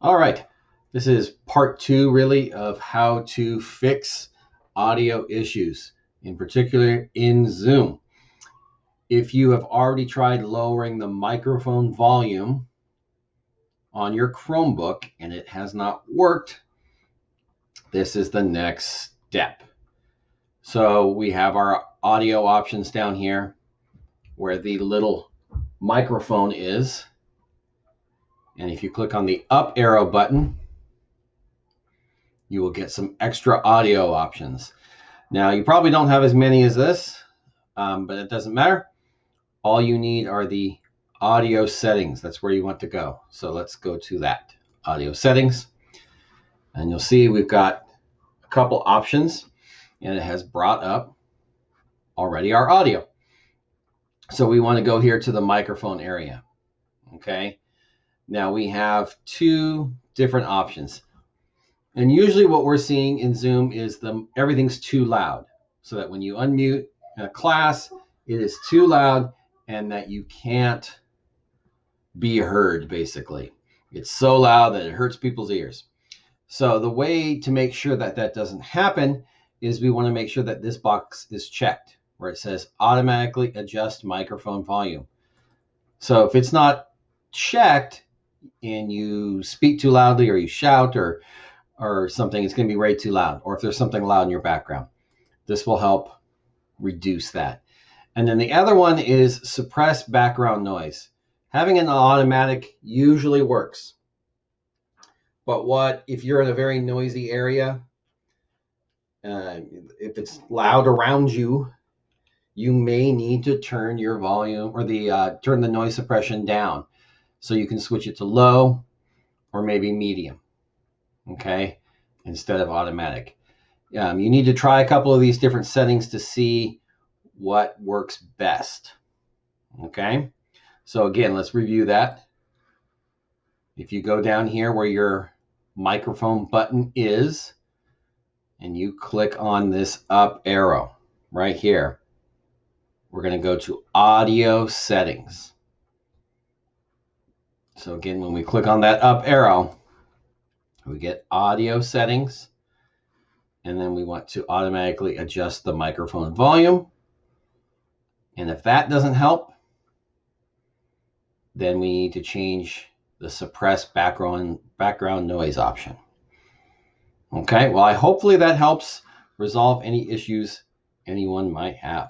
All right, this is part two really of how to fix audio issues, in particular in Zoom. If you have already tried lowering the microphone volume on your Chromebook and it has not worked, this is the next step. So we have our audio options down here where the little microphone is. And if you click on the up arrow button, you will get some extra audio options. Now, you probably don't have as many as this, but it doesn't matter. All you need are the audio settings. That's where you want to go. So let's go to that audio settings. And you'll see we've got a couple options, and it has brought up already our audio. So we want to go here to the microphone area. Okay. Now we have two different options. And usually what we're seeing in Zoom is everything's too loud, so that when you unmute in a class, it is too loud and that you can't be heard, basically. It's so loud that it hurts people's ears. So the way to make sure that that doesn't happen is we want to make sure that this box is checked, where it says automatically adjust microphone volume. So if it's not checked and you speak too loudly or you shout or something, it's going to be way too loud. Or if there's something loud in your background, this will help reduce that. And then the other one is suppress background noise. Having an automatic usually works. But if you're in a very noisy area, if it's loud around you, you may need to turn your volume or turn the noise suppression down. So you can switch it to low or maybe medium. Okay, instead of automatic. You need to try a couple of these different settings to see what works best. Okay, so again, let's review that. If you go down here where your microphone button is, and you click on this up arrow right here, we're going to go to audio settings. So again, when we click on that up arrow, we get audio settings, and then we want to automatically adjust the microphone volume. And if that doesn't help, then we need to change the suppress background noise option. Okay, well, hopefully that helps resolve any issues anyone might have.